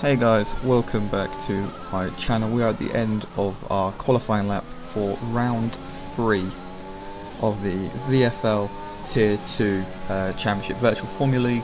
Hey guys, welcome back to my channel. We are at the end of our qualifying lap for round 3 of the VFL Tier 2 Championship Virtual Formula League.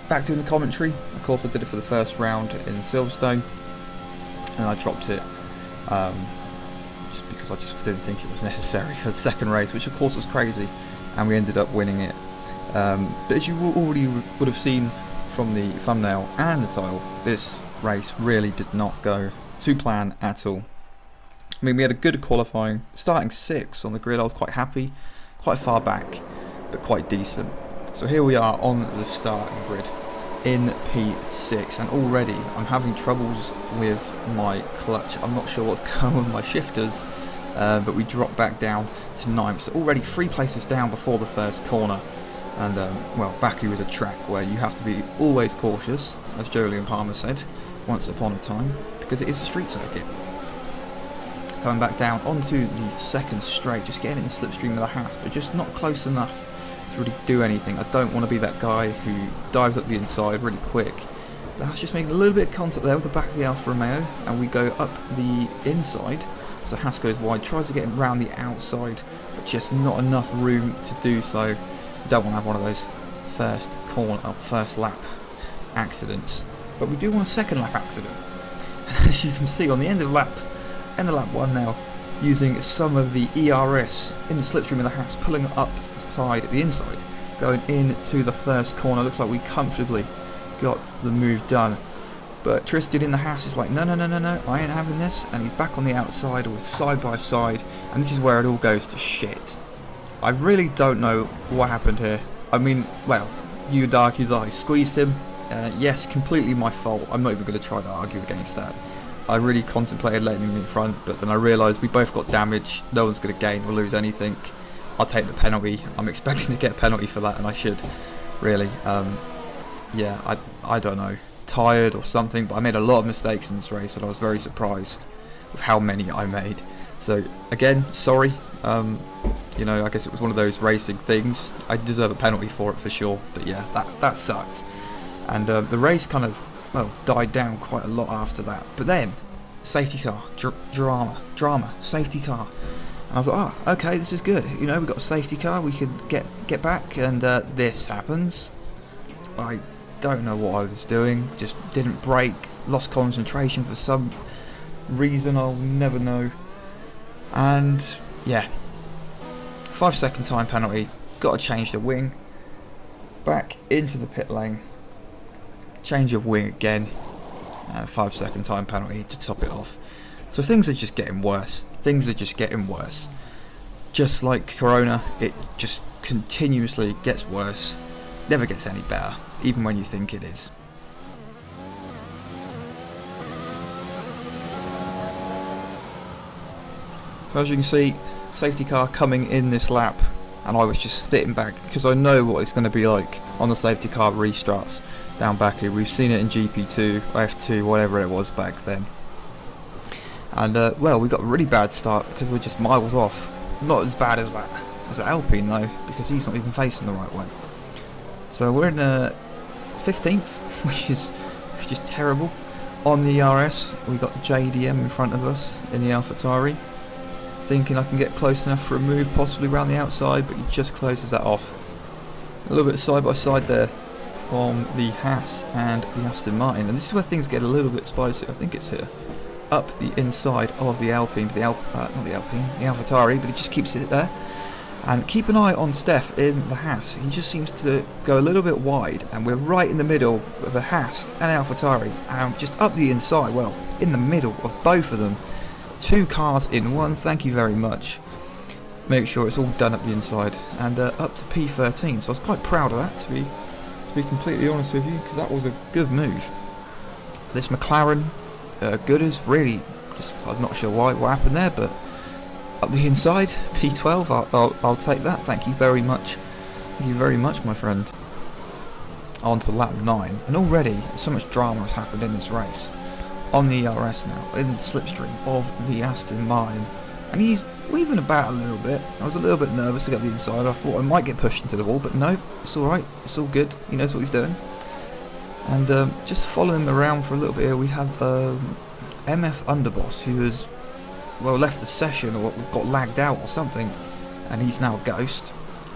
Back doing the commentary. Of course I did it for the first round in Silverstone and I dropped it just because I just didn't think it was necessary for the second race, which of course was crazy, and we ended up winning it. But as you already would have seen from the thumbnail and the title, this race really did not go to plan at all. I mean, we had a good qualifying, starting 6th on the grid. I was quite happy, quite far back, but quite decent. So here we are on the starting grid in P6, and already I'm having troubles with my clutch. I'm not sure what's going on with my shifters, but we dropped back down to 9th. So already 3 places down before the first corner. And well, Baku is a track where you have to be always cautious, as Jolyon Palmer said once upon a time, because it is a street circuit. Going back down onto the second straight, just getting in the slipstream of the half, but just not close enough to really do anything. I don't want to be that guy who dives up the inside really quick. That's just making a little bit of contact there with the back of the Alfa Romeo, and we go up the inside. So Haas goes wide, tries to get him round the outside, but just not enough room to do so. Don't want to have one of those first lap accidents, but we do want a second lap accident. And as you can see on the end of lap 1 now, using some of the ERS in the slipstream of the Haas, pulling up side at the inside, going into the first corner. Looks like we comfortably got the move done, but Tristan in the Haas is like, no, I ain't having this, and he's back on the outside with side by side, and this is where it all goes to shit. I really don't know what happened here. I mean, well, you'd argue that I squeezed him. Yes, completely my fault. I'm not even going to try to argue against that. I really contemplated letting him in front, but then I realised we both got damage. No one's going to gain or lose anything. I'll take the penalty. I'm expecting to get a penalty for that, and I should, really. Yeah, I don't know. Tired or something, but I made a lot of mistakes in this race, and I was very surprised with how many I made. So, again, sorry. You know, I guess it was one of those racing things. I deserve a penalty for it for sure, but yeah, that sucked. And the race kind of, well, died down quite a lot after that. But then, safety car, drama, safety car. And I was like, oh, okay, this is good. You know, we've got a safety car, we could get back, and this happens. I don't know what I was doing, just didn't brake, lost concentration for some reason I'll never know. And yeah, 5-second time penalty, got to change the wing, back into the pit lane, change of wing again, and 5-second time penalty to top it off. So things are just getting worse, just like Corona, it just continuously gets worse, never gets any better, even when you think it is. So as you can see, safety car coming in this lap, and I was just sitting back because I know what it's going to be like on the safety car restarts down Baku. We've seen it in GP2, F2, whatever it was back then. And well, we got a really bad start because we're just miles off. Not as bad as that Alpine though, because he's not even facing the right way. So we're in 15th, which is terrible. On the ERS, we got JDM in front of us in the AlphaTauri. Thinking I can get close enough for a move, possibly around the outside, but he just closes that off. A little bit side by side there from the Haas and the Aston Martin, and this is where things get a little bit spicy. I think it's here, up the inside of the Alpine, the AlphaTauri, but he just keeps it there. And keep an eye on Steph in the Haas. He just seems to go a little bit wide, and we're right in the middle of the Haas and AlphaTauri, and just up the inside, well, in the middle of both of them. 2 cars in one, thank you very much. Make sure it's all done up the inside, and up to P13. So I was quite proud of that, to be completely honest with you, because that was a good move. This McLaren, good as really, just I'm not sure what happened there, but up the inside, P12. I'll take that. Thank you very much. Thank you very much, my friend. On to lap 9, and already so much drama has happened in this race. On the ERS now, in the slipstream of the Aston Martin, and he's weaving about a little bit. I was a little bit nervous to get the inside. I thought I might get pushed into the wall, but no, it's alright, it's all good, he knows what he's doing. And just following him around for a little bit here, we have MF Underboss, who has, well, left the session or got lagged out or something, and he's now a ghost.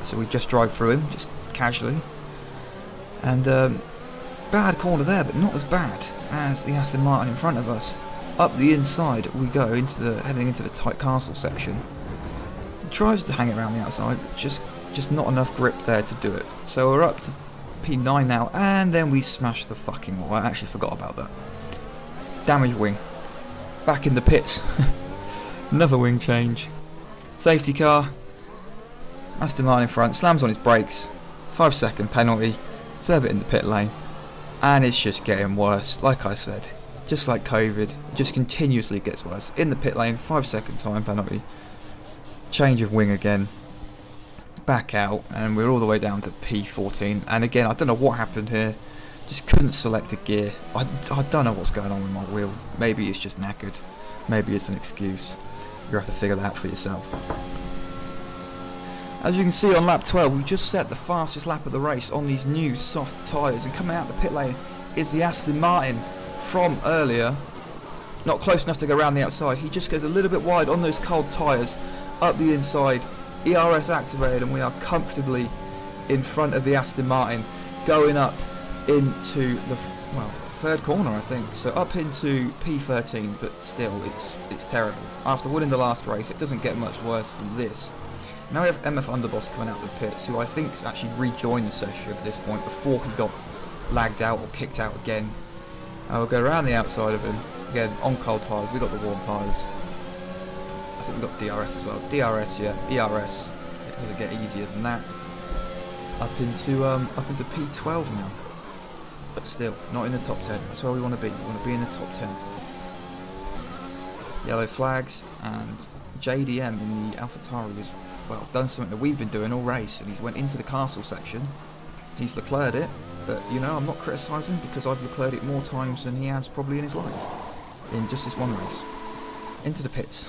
So we just drive through him, just casually. And bad corner there, but not as bad as the Aston Martin in front of us. Up the inside we go, heading into the tight castle section. He tries to hang it around the outside, but just not enough grip there to do it. So we're up to P9 now, and then we smash the fucking wall. I actually forgot about that. Damaged wing. Back in the pits. Another wing change. Safety car. Aston Martin in front, slams on his brakes. 5-second penalty. Serve it in the pit lane. And it's just getting worse, like I said. Just like COVID, it just continuously gets worse. In the pit lane, 5-second time penalty. Change of wing again. Back out, and we're all the way down to P14. And again, I don't know what happened here. Just couldn't select a gear. I don't know what's going on with my wheel. Maybe it's just knackered. Maybe it's an excuse. You'll have to figure that out for yourself. As you can see on lap 12, we just set the fastest lap of the race on these new soft tyres, and coming out the pit lane is the Aston Martin from earlier. Not close enough to go around the outside. He just goes a little bit wide on those cold tyres up the inside. ERS activated, and we are comfortably in front of the Aston Martin, going up into the third corner, I think. So up into P13, but still, it's terrible. After winning the last race, it doesn't get much worse than this. Now we have MF Underboss coming out of the pits, who I think's actually rejoined the session at this point before he got lagged out or kicked out again. And we'll go around the outside of him again on cold tyres. We got the warm tyres. I think we got DRS as well. DRS, yeah. ERS. It doesn't get easier than that. Up into P12 now. But still, not in the top 10. That's where we want to be. We want to be in the top 10. Yellow flags, and JDM in the AlphaTauri has, well, done something that we've been doing all race, and he's went into the castle section. He's Leclerc'd it, but you know, I'm not criticising because I've Leclerc'd it more times than he has probably in his life. In just this one race. Into the pits.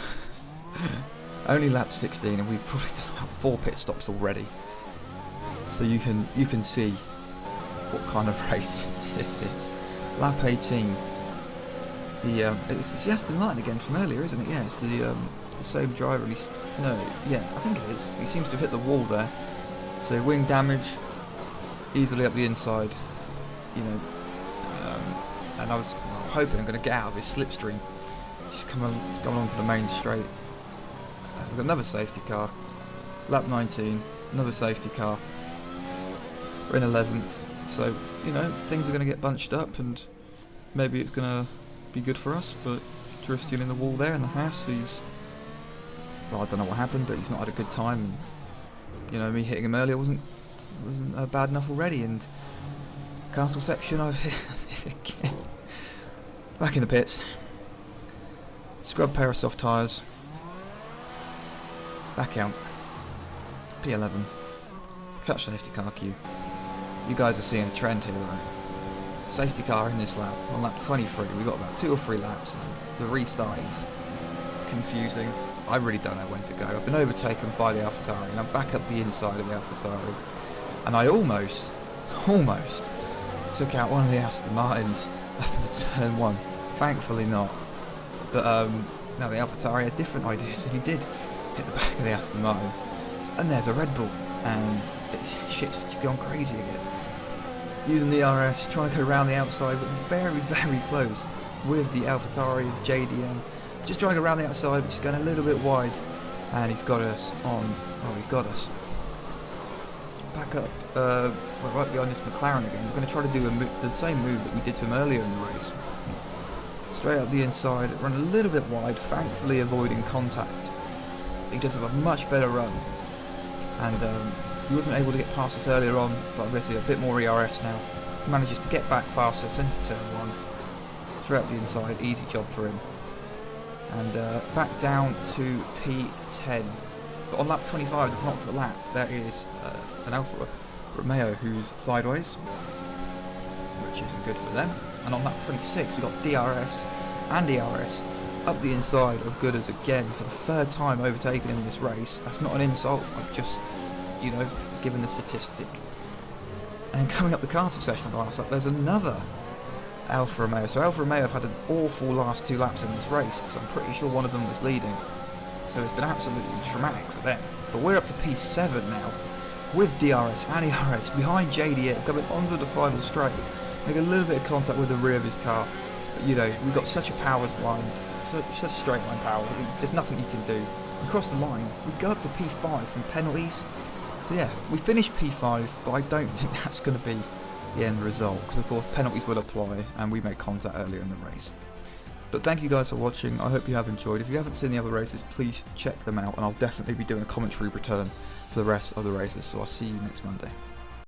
Only lap 16, and we've probably done about 4 pit stops already. So you can see what kind of race this is. Lap 18. It's the Aston Martin again from earlier, isn't it? Yeah, it's the same driver. I think it is. He seems to have hit the wall there. So wing damage, easily up the inside. You know, and I was hoping I'm going to get out of this slipstream. Just come along to the main straight. We've got another safety car. Lap 19, another safety car. We're in 11th. So, you know, things are going to get bunched up, and maybe it's going to be good for us, but drifting in the wall there in the house, well, I don't know what happened, but he's not had a good time, and, you know, me hitting him earlier wasn't bad enough already, and castle section, I've hit again. Back in the pits. Scrub pair of soft tyres. Back out. P11. Catch safety car queue. You guys are seeing a trend here, right? Safety car in this lap. On lap 23, we got about 2 or 3 laps, and the restart is confusing. I really don't know when to go. I've been overtaken by the AlphaTauri, and I'm back up the inside of the AlphaTauri. And I almost took out one of the Aston Martins after turn 1. Thankfully not. But now the AlphaTauri had different ideas, and he did hit the back of the Aston Martin. And there's a Red Bull, and shit's gone crazy again. Using the RS, trying to go around the outside, but very, very close with the AlphaTauri JDM. Just trying around the outside, but just going a little bit wide, and he's got us on. Oh, he's got us. Back up, we're right behind this McLaren again. We're going to try to do the same move that we did to him earlier in the race. Straight up the inside, run a little bit wide, thankfully avoiding contact. He does have a much better run, and he wasn't able to get past us earlier on, but obviously a bit more ERS now. He manages to get back faster, centre turn 1, straight up the inside, easy job for him. And back down to P10. But on lap 25, the top of the lap, there is an Alfa Romeo who's sideways, which isn't good for them. And on lap 26, we've got DRS and ERS up the inside of Gooders again for the 3rd time overtaking him in this race. That's not an insult, I've just, you know, given the statistic. And coming up the karting session on the last lap, there's another Alfa Romeo. So Alfa Romeo have had an awful last 2 laps in this race, because I'm pretty sure one of them was leading. So it's been absolutely traumatic for them. But we're up to P7 now, with DRS and ERS behind JDM, coming onto the final straight, make a little bit of contact with the rear of his car. But, you know, we've got such a power line, such a straight line power, there's nothing you can do. Across the line, we go up to P5 from penalties. So yeah, we finished P5, but I don't think that's going to be the end result, because of course penalties will apply and we made contact earlier in the race. But thank you guys for watching, I hope you have enjoyed. If you haven't seen the other races, please check them out, and I'll definitely be doing a commentary return for the rest of the races, so I'll see you next Monday.